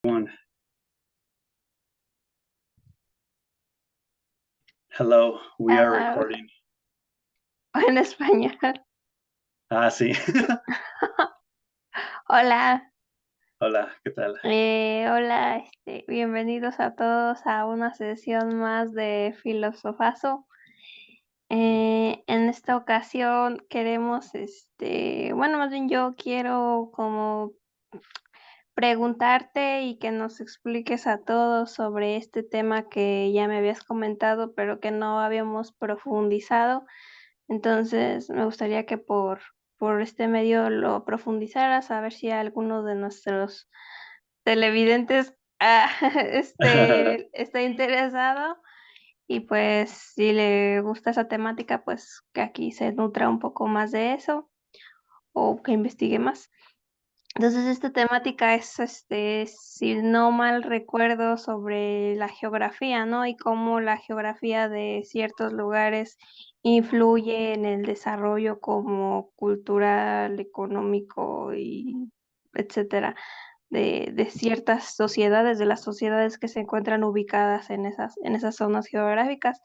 One. Hello, we are Hello, recording. en español. Ah, sí. Hola, Hola, ¿qué tal? hola, bienvenidos a todos a una sesión más de Filosofazo. En esta ocasión queremos, bueno, más bien yo quiero como preguntarte y que nos expliques a todos sobre este tema que ya me habías comentado, pero que no habíamos profundizado. Entonces, me gustaría que por este medio lo profundizaras, a ver si alguno de nuestros televidentes, está interesado y, pues, si le gusta esa temática, pues, que aquí se nutra un poco más de eso o que investigue más. Entonces, esta temática es, si no mal recuerdo, sobre la geografía, ¿no? Y cómo la geografía de ciertos lugares influye en el desarrollo como cultural, económico y etcétera, de ciertas sociedades, de las sociedades que se encuentran ubicadas en esas zonas geográficas.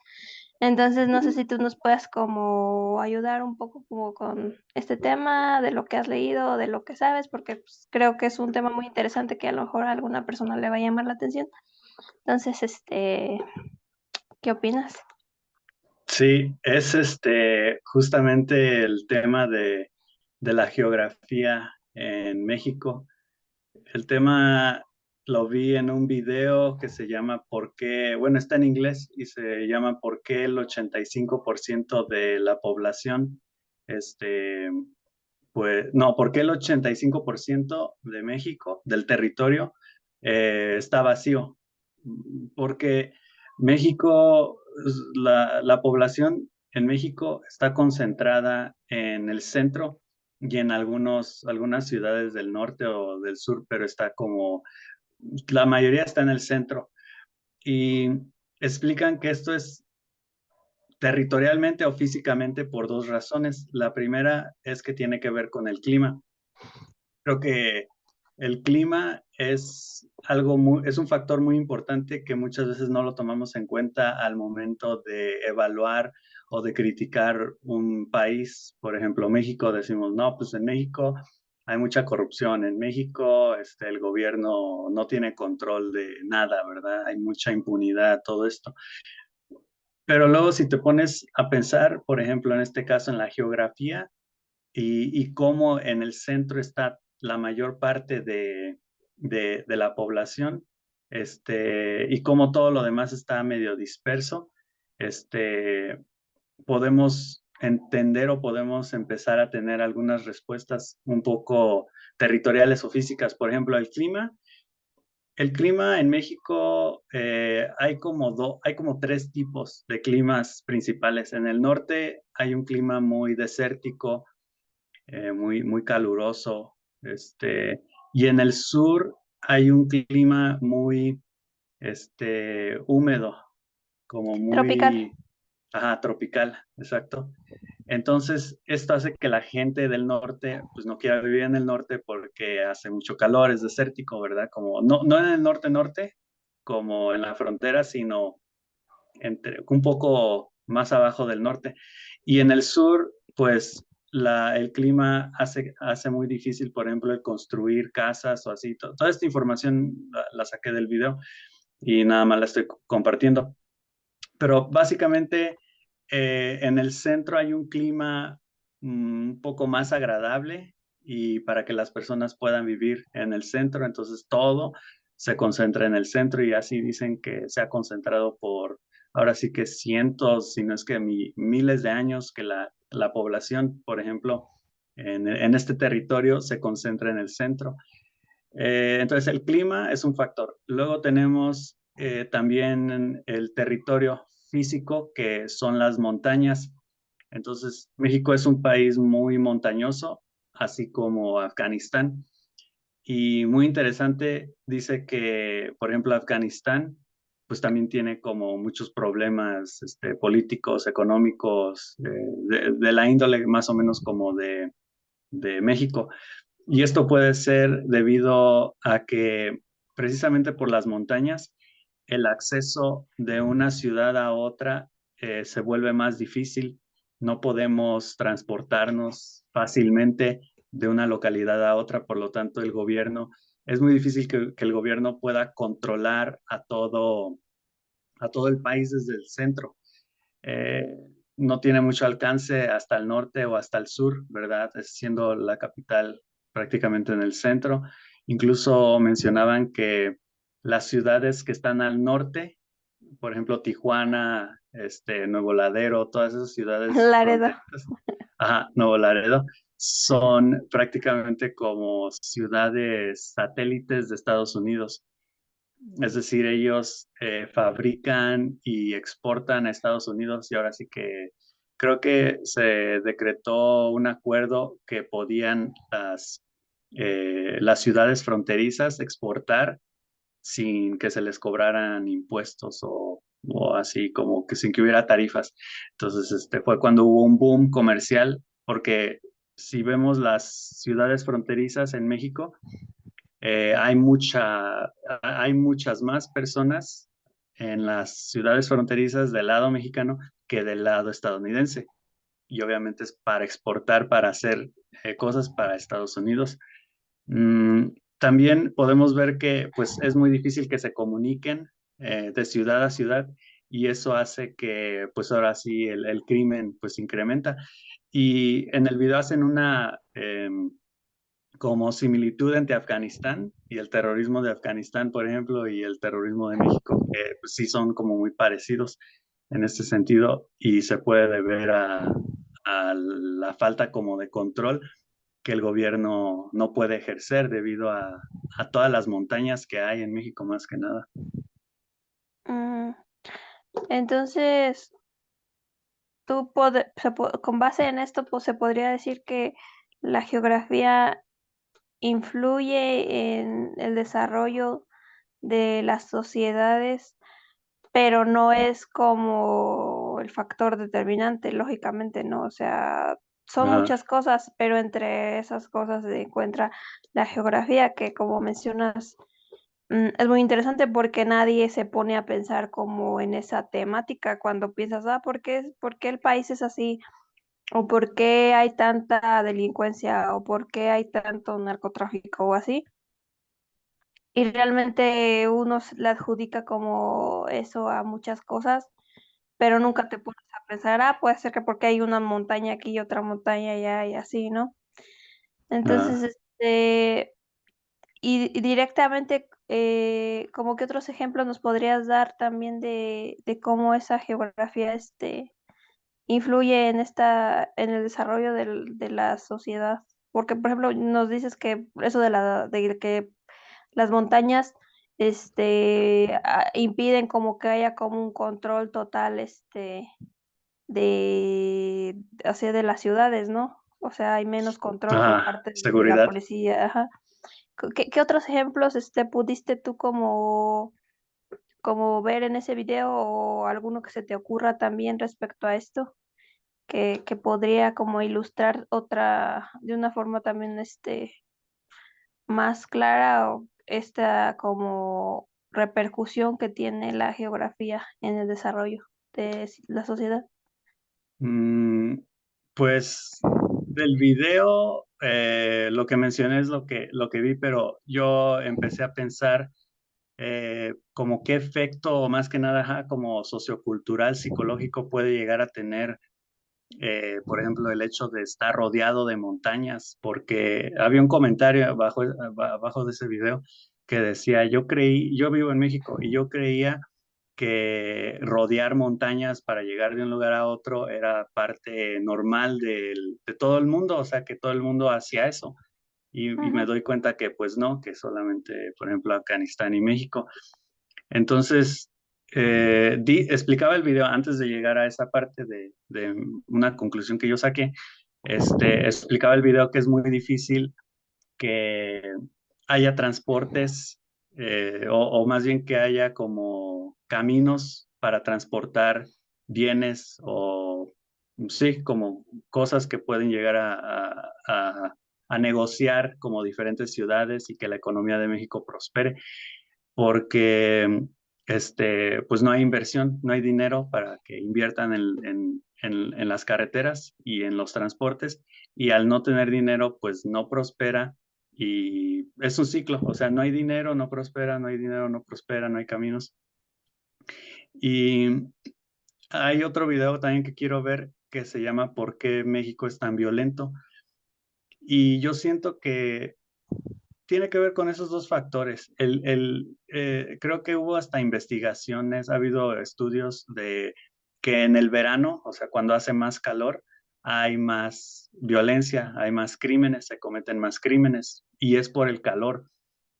Entonces, no sé si tú nos puedas como ayudar un poco como con este tema de lo que has leído o de lo que sabes, porque pues, creo que es un tema muy interesante que a lo mejor a alguna persona le va a llamar la atención. Entonces, ¿qué opinas? Sí, es justamente el tema de la geografía en México. El tema lo vi en un video que se llama ¿Por qué? Bueno, está en inglés y se llama ¿Por qué el 85% de la población, este, pues, no, ¿por qué el 85% de México, del territorio, está vacío? Porque México, la población en México está concentrada en el centro y en algunas ciudades del norte o del sur, pero está como, la mayoría está en el centro. Y explican que esto es territorialmente o físicamente por dos razones. La primera es que tiene que ver con el clima. Creo que el clima es un factor muy importante que muchas veces no lo tomamos en cuenta al momento de evaluar o de criticar un país. Por ejemplo, México, decimos, no, pues en México hay mucha corrupción, en México el gobierno no tiene control de nada, ¿verdad? Hay mucha impunidad, todo esto. Pero luego si te pones a pensar, por ejemplo, en este caso en la geografía, y cómo en el centro está la mayor parte de la población, y cómo todo lo demás está medio disperso, este, podemos entender o podemos empezar a tener algunas respuestas un poco territoriales o físicas. Por ejemplo, el clima en México, hay como tres tipos de climas principales. En el norte hay un clima muy desértico, muy caluroso. Y en el sur hay un clima muy húmedo, como Tropical. muy, ajá, tropical, exacto. Entonces, esto hace que la gente del norte, pues no quiera vivir en el norte porque hace mucho calor, es desértico, ¿verdad? Como no en el norte, como en la frontera, sino un poco más abajo del norte. Y en el sur, pues el clima hace muy difícil, por ejemplo, el construir casas o así. Toda esta información la saqué del video y nada más la estoy compartiendo. Pero básicamente en el centro hay un clima un poco más agradable y para que las personas puedan vivir en el centro, entonces todo se concentra en el centro y así dicen que se ha concentrado por ahora sí que cientos, si no es que miles de años que la población, por ejemplo, en este territorio se concentra en el centro. Entonces, el clima es un factor. Luego tenemos también el territorio físico, que son las montañas. Entonces, México es un país muy montañoso, así como Afganistán. Y muy interesante, dice que, por ejemplo, Afganistán, pues también tiene como muchos problemas políticos, económicos, de la índole más o menos como de México. Y esto puede ser debido a que precisamente por las montañas, el acceso de una ciudad a otra se vuelve más difícil. No podemos transportarnos fácilmente de una localidad a otra, por lo tanto, es muy difícil que el gobierno pueda controlar a todo el país desde el centro. Eh, no tiene mucho alcance hasta el norte o hasta el sur, ¿verdad? Siendo la capital prácticamente en el centro. Incluso mencionaban que las ciudades que están al norte, por ejemplo, Tijuana, Nuevo Ladero, todas esas ciudades Laredo. fronterizas, ajá, Nuevo Laredo, son prácticamente como ciudades satélites de Estados Unidos. Es decir, ellos fabrican y exportan a Estados Unidos y ahora sí que creo que se decretó un acuerdo que podían las ciudades fronterizas exportar sin que se les cobraran impuestos o así como que sin que hubiera tarifas. Entonces, fue cuando hubo un boom comercial porque si vemos las ciudades fronterizas en México, hay muchas más personas en las ciudades fronterizas del lado mexicano que del lado estadounidense. Y obviamente es para exportar, para hacer cosas para Estados Unidos. Mm, también podemos ver que pues es muy difícil que se comuniquen de ciudad a ciudad y eso hace que pues ahora sí el crimen pues incrementa. Y en el video hacen una como similitud entre Afganistán y el terrorismo de Afganistán, por ejemplo, y el terrorismo de México, que pues, sí son como muy parecidos en este sentido y se puede deber a la falta como de control que el gobierno no puede ejercer debido a todas las montañas que hay en México más que nada. Mm, Entonces, con base en esto, pues se podría decir que la geografía influye en el desarrollo de las sociedades, pero no es como el factor determinante, lógicamente, ¿no? O sea, son Ajá, muchas cosas, pero entre esas cosas se encuentra la geografía, que como mencionas, es muy interesante porque nadie se pone a pensar como en esa temática cuando piensas, ¿por qué el país es así? ¿O por qué hay tanta delincuencia? ¿O por qué hay tanto narcotráfico o así? Y realmente uno le adjudica como eso a muchas cosas, pero nunca te pones a pensar, puede ser que porque hay una montaña aquí y otra montaña allá y así, ¿no? Entonces, ajá. y directamente, como que otros ejemplos nos podrías dar también de cómo esa geografía, influye en en el desarrollo de la sociedad. Porque, por ejemplo, nos dices que eso de que las montañas, impiden como que haya como un control total, hacia de las ciudades, ¿no? O sea, hay menos control por Ajá, parte de la seguridad. policía, ajá. ¿Qué otros ejemplos, pudiste tú como ver en ese video o alguno que se te ocurra también respecto a esto? Que podría como ilustrar de una forma también, más clara o esta como repercusión que tiene la geografía en el desarrollo de la sociedad. Mm, pues del video, lo que mencioné es lo que vi, pero yo empecé a pensar como qué efecto, más que nada, ajá, como sociocultural, psicológico puede llegar a tener, por ejemplo, el hecho de estar rodeado de montañas, porque había un comentario abajo de ese video que decía, yo vivo en México y yo creía que rodear montañas para llegar de un lugar a otro era parte normal de todo el mundo, o sea, que todo el mundo hacía eso. Y me Ujú. doy cuenta que pues no, que solamente, por ejemplo, Afganistán y México. Entonces, explicaba el video antes de llegar a esa parte de una conclusión que yo saqué. Explicaba el video que es muy difícil que haya transportes o más bien que haya como caminos para transportar bienes o sí, como cosas que pueden llegar a negociar como diferentes ciudades y que la economía de México prospere. porque pues no hay inversión, no hay dinero para que inviertan en las carreteras y en los transportes, y al no tener dinero, pues no prospera, y es un ciclo, o sea, no hay dinero, no prospera, no hay dinero, no prospera, no hay caminos. Y hay otro video también que quiero ver que se llama ¿Por qué México es tan violento? Y yo siento que tiene que ver con esos dos factores. Creo que hubo hasta investigaciones, ha habido estudios de que en el verano, o sea, cuando hace más calor, hay más violencia, hay más crímenes, se cometen más crímenes, y es por el calor.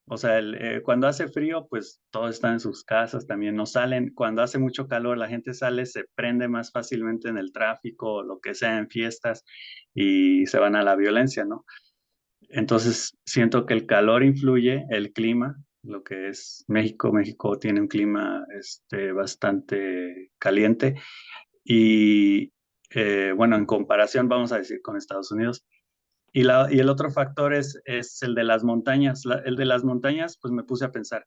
O sea, cuando hace frío, pues todos están en sus casas, también no salen. Cuando hace mucho calor, la gente sale, se prende más fácilmente en el tráfico, o lo que sea, en fiestas, y se van a la violencia, ¿no? Entonces, siento que el calor influye, el clima, lo que es México. México tiene un clima bastante caliente y, bueno, en comparación, vamos a decir, con Estados Unidos. Y el otro factor es el de las montañas. El de las montañas, pues me puse a pensar,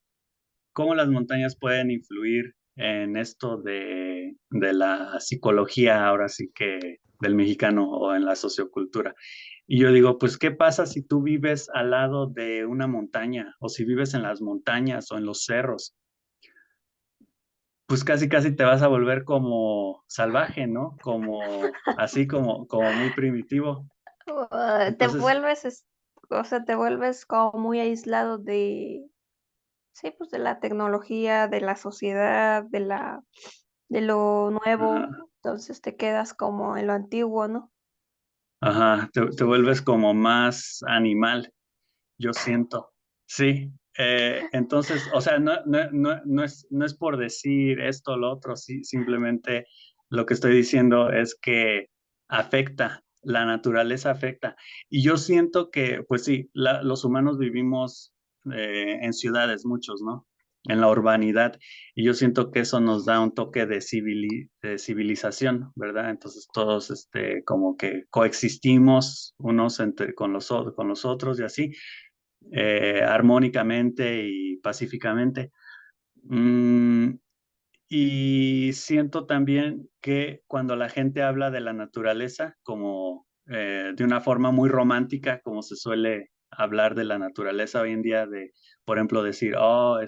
¿cómo las montañas pueden influir en esto de la psicología, ahora sí que del mexicano, o en la sociocultura? Y yo digo, pues, ¿qué pasa si tú vives al lado de una montaña, o si vives en las montañas o en los cerros? Pues casi casi te vas a volver como salvaje, ¿no? Como así, como muy primitivo. Te Entonces, vuelves, o sea, te vuelves como muy aislado de, sí, pues de la tecnología, de la sociedad, de lo nuevo. ajá, Entonces te quedas como en lo antiguo, ¿no? ajá, te vuelves como más animal, yo siento. Sí. Entonces, o sea, no es por decir esto o lo otro, sí, simplemente lo que estoy diciendo es que afecta, la naturaleza afecta. Y yo siento que, pues sí, los humanos vivimos en ciudades, muchos, ¿no? En la urbanidad. Y yo siento que eso nos da un toque de civilización, ¿verdad? Entonces todos como que coexistimos unos con los otros y así, armónicamente y pacíficamente. Mm, y siento también que cuando la gente habla de la naturaleza como de una forma muy romántica, como se suele hablar de la naturaleza hoy en día, de, por ejemplo, decir, oh,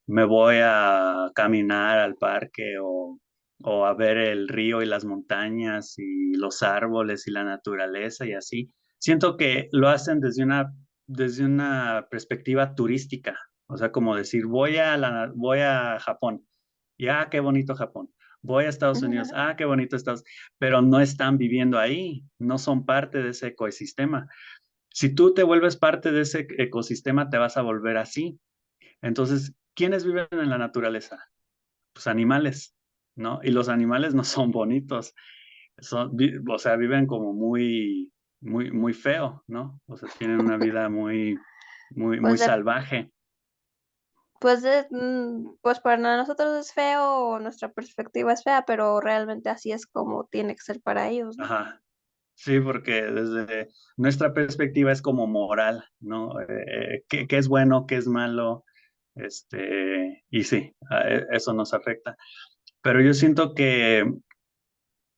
me voy a caminar al parque, o a ver el río y las montañas y los árboles y la naturaleza y así. Siento que lo hacen desde una perspectiva turística, o sea, como decir, voy a Japón, y qué bonito Japón. Voy a Estados Unidos, Ujú. qué bonito Estados, pero no están viviendo ahí, no son parte de ese ecosistema. Si tú te vuelves parte de ese ecosistema, te vas a volver así. Entonces, ¿quiénes viven en la naturaleza? Pues animales, ¿no? Y los animales no son bonitos, o sea, viven como muy feo, ¿no? O sea, tienen una vida muy Pues de, salvaje. pues para nosotros es feo, o nuestra perspectiva es fea, pero realmente así es como tiene que ser para ellos, ¿no? Ajá. Sí, porque desde nuestra perspectiva es como moral, ¿no? ¿Qué es bueno, qué es malo? Y sí, eso nos afecta. Pero yo siento que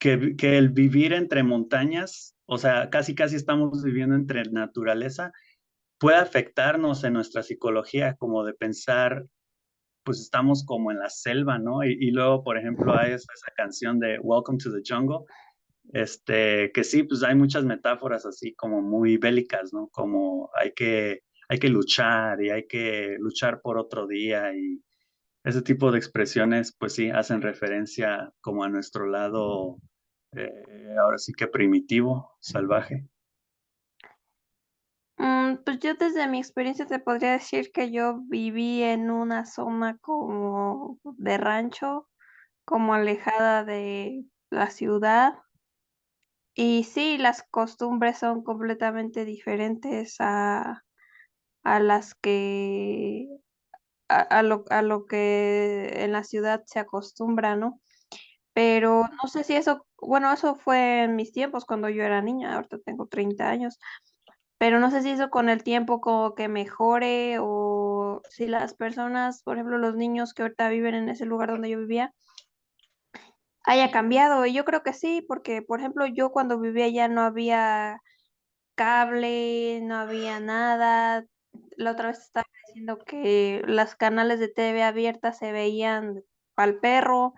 el vivir entre montañas, o sea, casi casi estamos viviendo entre naturaleza, puede afectarnos en nuestra psicología, como de pensar, pues estamos como en la selva, ¿no? Y luego, por ejemplo, hay esa canción de Welcome to the Jungle, que sí, pues hay muchas metáforas así como muy bélicas, ¿no? Como hay que luchar, y hay que luchar por otro día, y ese tipo de expresiones, pues sí, hacen referencia como a nuestro lado, ahora sí que primitivo, salvaje. Pues yo desde mi experiencia te podría decir que yo viví en una zona como de rancho, como alejada de la ciudad. Y sí, las costumbres son completamente diferentes a las que, a lo que en la ciudad se acostumbra, ¿no? Pero no sé si eso, bueno, eso fue en mis tiempos cuando yo era niña, ahorita tengo 30 años, pero no sé si eso con el tiempo como que mejore, si las personas, por ejemplo, los niños que ahorita viven en ese lugar donde yo vivía, haya cambiado. Y yo creo que sí, porque, por ejemplo, yo cuando vivía allá no había cable, no había nada. La otra vez estaba diciendo que las canales de TV abiertas se veían al perro.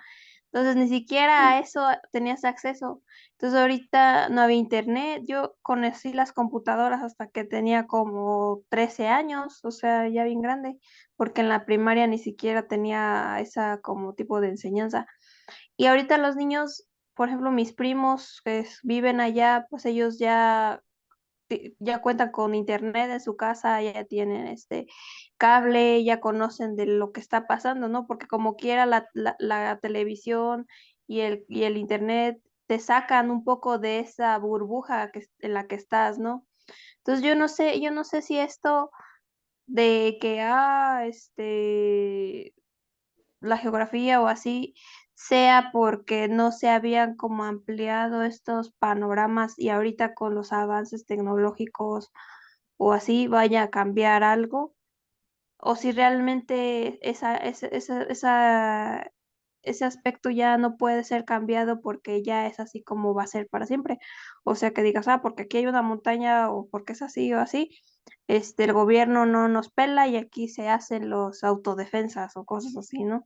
Entonces ni siquiera a eso tenías acceso. Entonces ahorita no había internet. Yo conocí las computadoras hasta que tenía como 13 años, o sea, ya bien grande, porque en la primaria ni siquiera tenía esa como tipo de enseñanza. Y ahorita los niños, por ejemplo, mis primos que viven allá, pues ellos ya cuentan con internet en su casa, ya tienen cable, ya conocen de lo que está pasando, ¿no? Porque como quiera la televisión y el internet te sacan un poco de esa burbuja en la que estás, ¿no? Entonces yo no sé si esto de que, la geografía o así, sea porque no se habían como ampliado estos panoramas y ahorita con los avances tecnológicos o así vaya a cambiar algo, o si realmente ese aspecto ya no puede ser cambiado porque ya es así como va a ser para siempre. O sea, que digas, porque aquí hay una montaña o porque es así o así, el gobierno no nos pela y aquí se hacen los autodefensas o cosas así, ¿no?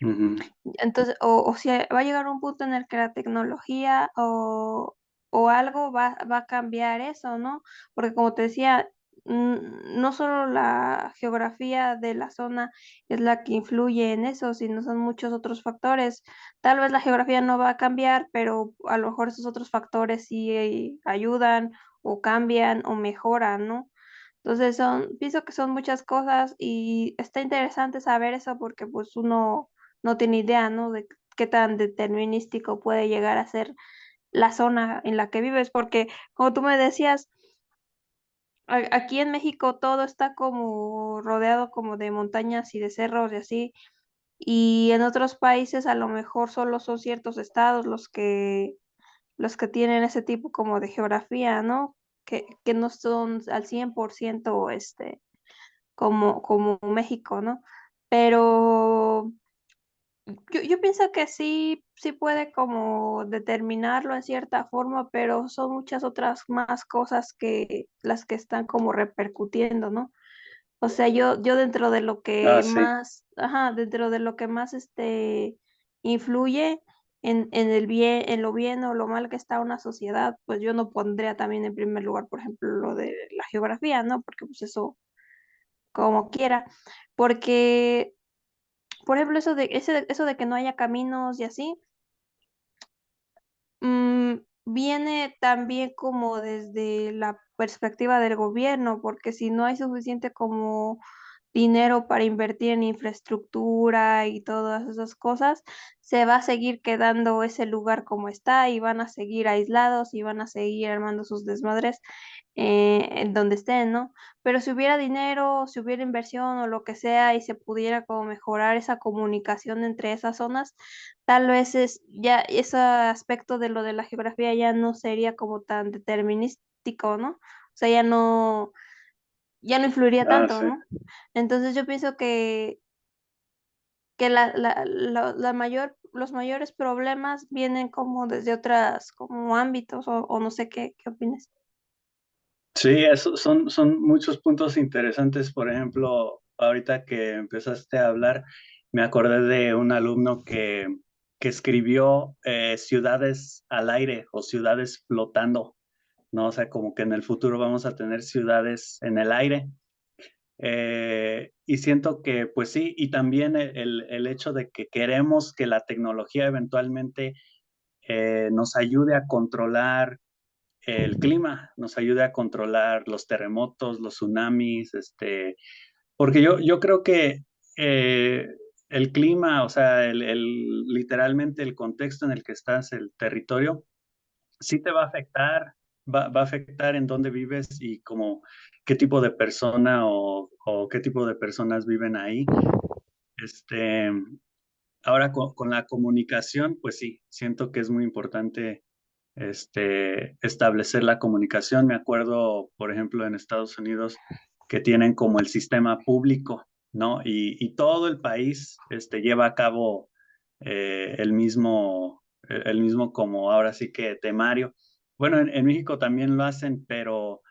Ujú. Entonces, o si va a llegar un punto en el que la tecnología o algo va a cambiar eso, ¿no? Porque como te decía, no solo la geografía de la zona es la que influye en eso, sino son muchos otros factores. Tal vez la geografía no va a cambiar, pero a lo mejor esos otros factores sí ayudan o cambian o mejoran, ¿no? Entonces pienso que son muchas cosas y está interesante saber eso porque pues uno no tiene idea, ¿no? De qué tan determinístico puede llegar a ser la zona en la que vives, porque como tú me decías, aquí en México todo está como rodeado como de montañas y de cerros y así, y en otros países a lo mejor solo son ciertos estados los que tienen ese tipo como de geografía, ¿no? Que no son al 100% como México, ¿no? Pero yo pienso que sí, sí puede como determinarlo en cierta forma, pero son muchas otras más cosas que las que están como repercutiendo, ¿no? O sea, yo dentro de lo Ah, que sí. más, ajá, dentro de lo que más influye en el bien, en lo bien o lo mal que está una sociedad, pues yo no pondría también en primer lugar, por ejemplo, lo de la geografía, ¿no? Porque pues eso como quiera, porque, por ejemplo, eso de que no haya caminos y así, viene también como desde la perspectiva del gobierno, porque si no hay suficiente como dinero para invertir en infraestructura y todas esas cosas, se va a seguir quedando ese lugar como está y van a seguir aislados y van a seguir armando sus desmadres en donde estén, ¿no? Pero si hubiera dinero, si hubiera inversión o lo que sea y se pudiera como mejorar esa comunicación entre esas zonas, tal vez ya ese aspecto de lo de la geografía ya no sería como tan determinístico, ¿no? O sea, ya no influiría Ah, tanto, sí. ¿no? Entonces yo pienso que los mayores problemas vienen como desde otras como ámbitos o no sé qué opinas. Sí, eso son muchos puntos interesantes. Por ejemplo, ahorita que empezaste a hablar, me acordé de un alumno que escribió ciudades al aire o ciudades flotando, ¿no? O sea, como que en el futuro vamos a tener ciudades en el aire. Y siento que, pues sí, y también el hecho de que queremos que la tecnología eventualmente nos ayude a controlar el clima, nos ayude a controlar los terremotos, los tsunamis, porque yo creo que eh, el clima, o sea, literalmente el contexto en el que estás, el territorio, sí te va a afectar, va a afectar en dónde vives y como qué tipo de persona o qué tipo de personas viven ahí. Este, ahora con la comunicación, pues sí, siento que es muy importante establecer la comunicación. Me acuerdo, por ejemplo, en Estados Unidos, que tienen como el sistema público, ¿no? Y todo el país lleva a cabo el mismo como ahora sí que temario. Bueno, en México también lo hacen, pero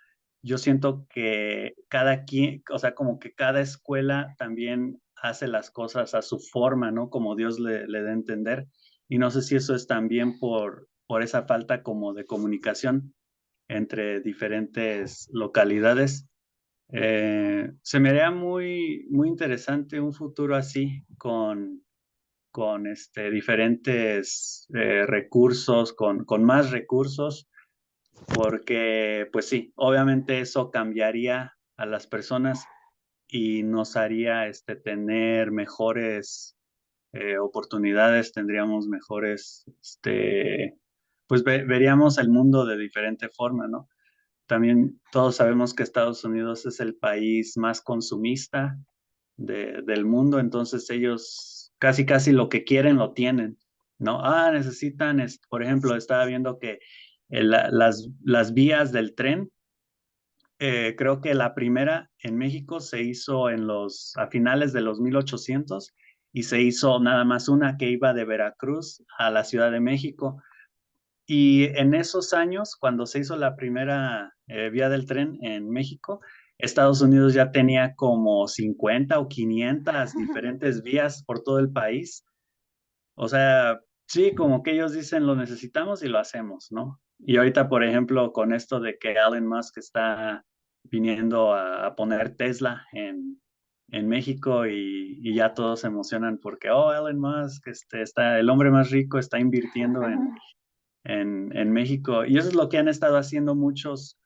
yo siento que cada quien, o sea, como que cada escuela también hace las cosas a su forma, ¿no? Como Dios le dé a entender. Y no sé si eso es también por esa falta como de comunicación entre diferentes localidades. Se me haría muy interesante un futuro así, con diferentes recursos, con más recursos, porque pues sí, obviamente eso cambiaría a las personas y nos haría tener mejores oportunidades, tendríamos mejores, pues veríamos el mundo de diferente forma, ¿no? También todos sabemos que Estados Unidos es el país más consumista del mundo, entonces ellos casi casi lo que quieren lo tienen, ¿no? Necesitan, por ejemplo, estaba viendo que las vías del tren, creo que la primera en México se hizo a finales de los 1800 y se hizo nada más una que iba de Veracruz a la Ciudad de México. Y en esos años, cuando se hizo la primera vía del tren en México, Estados Unidos ya tenía como 50 o 500 diferentes vías por todo el país. O sea, sí, como que ellos dicen lo necesitamos y lo hacemos, ¿no? Y ahorita, por ejemplo, con esto de que Elon Musk está viniendo a poner Tesla en México y ya todos se emocionan porque, oh, Elon Musk, está, el hombre más rico está invirtiendo en México. Y eso es lo que han estado haciendo muchos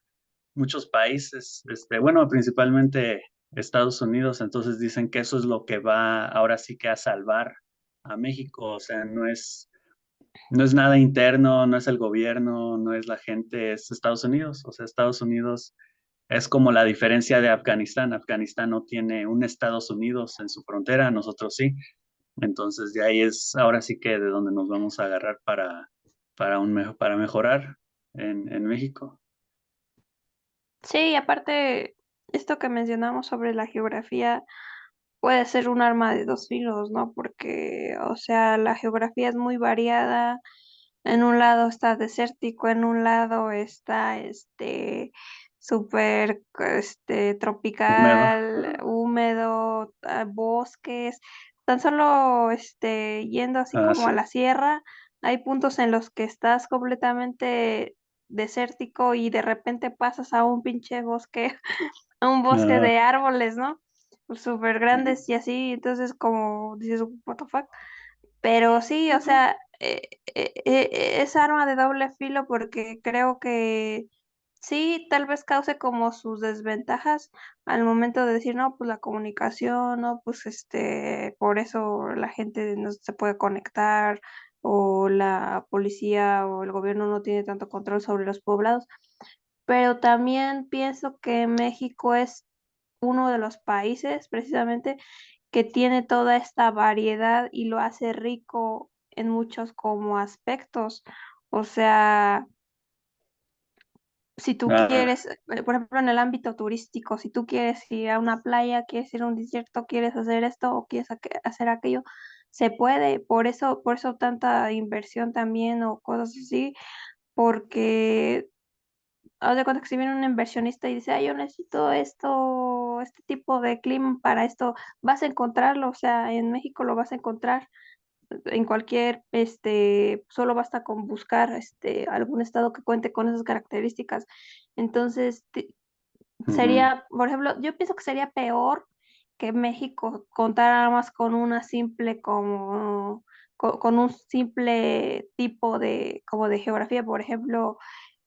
países, bueno, principalmente Estados Unidos. Entonces dicen que eso es lo que va ahora sí que a salvar a México. O sea, no es nada interno, no es el gobierno, no es la gente, es Estados Unidos. O sea, Estados Unidos es como la diferencia de Afganistán. Afganistán no tiene un Estados Unidos en su frontera, nosotros sí. Entonces, de ahí es ahora sí que de donde nos vamos a agarrar para mejorar en México. Sí, aparte, esto que mencionamos sobre la geografía puede ser un arma de dos filos, ¿no? Porque, o sea, la geografía es muy variada. En un lado está desértico, en un lado está súper Húmedo. tropical, húmedo, bosques. Tan solo yendo así Ah, como a sí. la sierra, hay puntos en los que estás completamente desértico y de repente pasas a un pinche bosque, a un bosque Ah, de árboles, ¿no? Súper ujú, grandes y así, entonces como dices, what the fuck. Pero sí, o sea, es arma de doble filo porque creo que sí, tal vez cause como sus desventajas al momento de decir, no, pues la comunicación, no, pues por eso la gente no se puede conectar o la policía o el gobierno no tiene tanto control sobre los poblados. Pero también pienso que México es uno de los países precisamente que tiene toda esta variedad y lo hace rico en muchos como aspectos. O sea, si tú ah, quieres, por ejemplo, en el ámbito turístico, si tú quieres ir a una playa, quieres ir a un desierto, quieres hacer esto o quieres hacer aquello, se puede. Por eso tanta inversión también o cosas así, porque haz de cuenta que si viene un inversionista y dice, yo necesito esto, este tipo de clima para esto, vas a encontrarlo, o sea, en México lo vas a encontrar, en cualquier, solo basta con buscar, algún estado que cuente con esas características. Entonces, ujú. sería, por ejemplo, yo pienso que sería peor que México contara nada más con una simple como con un simple tipo de como de geografía, por ejemplo,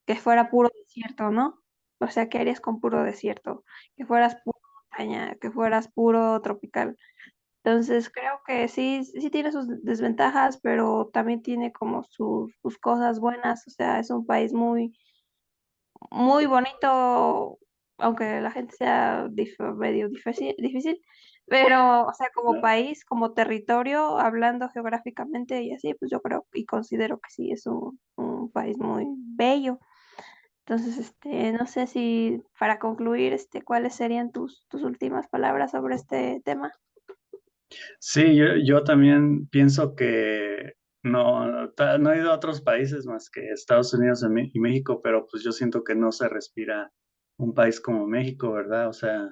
que fuera puro desierto, ¿no? O sea, ¿qué harías con puro desierto? Que fueras puro montaña, que fueras puro tropical. Entonces, creo que sí, sí tiene sus desventajas, pero también tiene como sus cosas buenas. O sea, es un país muy, muy bonito, aunque la gente sea medio difícil, pero, o sea, como Ah, país, como territorio, hablando geográficamente y así, pues yo creo y considero que sí es un país muy bello. Entonces, no sé si para concluir, ¿cuáles serían tus últimas palabras sobre este tema? Sí, yo también pienso que no he ido a otros países más que Estados Unidos y México, pero pues yo siento que no se respira un país como México, ¿verdad? O sea,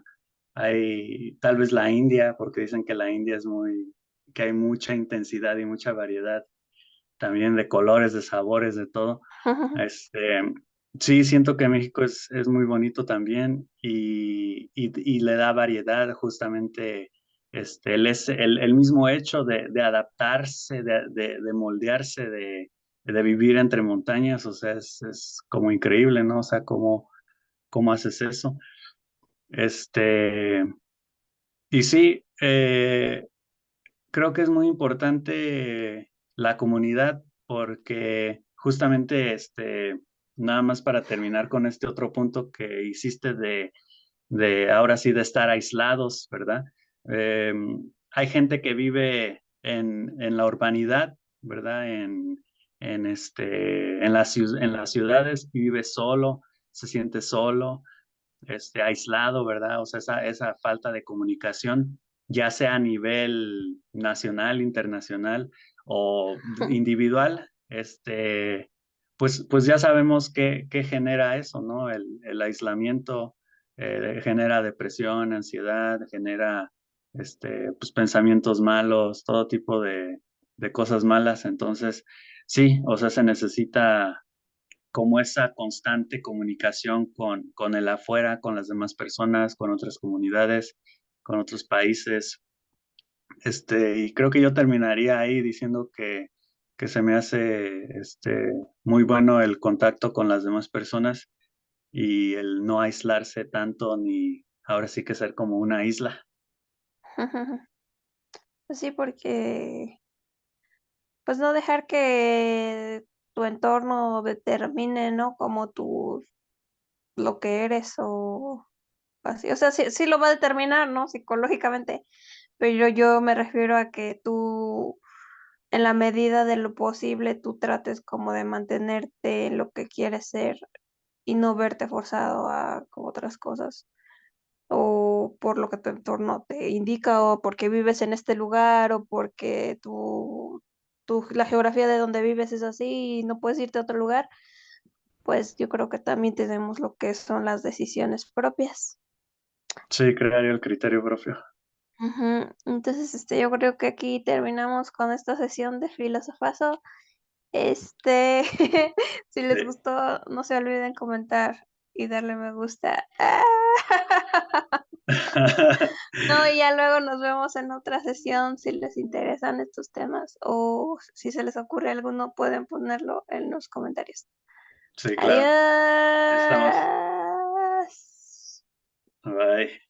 hay tal vez la India, porque dicen que la India que hay mucha intensidad y mucha variedad también de colores, de sabores, de todo. Este, sí, siento que México es muy bonito también y le da variedad justamente el mismo hecho de adaptarse, de moldearse, de vivir entre montañas, o sea, es como increíble, ¿no? O sea, cómo haces eso. Este, y sí, creo que es muy importante la comunidad porque justamente nada más para terminar con este otro punto que hiciste de ahora sí de estar aislados, ¿verdad? Eh, Hay gente que vive en la urbanidad, ¿verdad? En las ciudades y vive solo, se siente solo, aislado, ¿verdad? O sea, esa falta de comunicación, ya sea a nivel nacional, internacional o individual, pues ya sabemos qué genera eso, ¿no? El aislamiento genera depresión, ansiedad, genera pues, pensamientos malos, todo tipo de cosas malas. Entonces, sí, o sea, se necesita como esa constante comunicación con el afuera, con las demás personas, con otras comunidades, con otros países. Y creo que yo terminaría ahí diciendo que se me hace muy bueno el contacto con las demás personas y el no aislarse tanto ni ahora sí que ser como una isla. Pues sí, porque pues no dejar que tu entorno determine, ¿no? Como lo que eres o así. O sea, sí, sí lo va a determinar, ¿no? Psicológicamente, pero yo me refiero a que tú, en la medida de lo posible, tú trates como de mantenerte en lo que quieres ser y no verte forzado a como otras cosas o por lo que tu entorno te indica o porque vives en este lugar o porque la geografía de donde vives es así y no puedes irte a otro lugar, pues yo creo que también tenemos lo que son las decisiones propias. Sí, crearía el criterio propio. Ujú. Entonces, yo creo que aquí terminamos con esta sesión de filosofazo. Si les Sí. gustó, no se olviden comentar y darle me gusta. ¡Ah! No, y ya luego nos vemos en otra sesión si les interesan estos temas o si se les ocurre alguno, pueden ponerlo en los comentarios. Sí, claro. Ahí estamos. Adiós. Bye.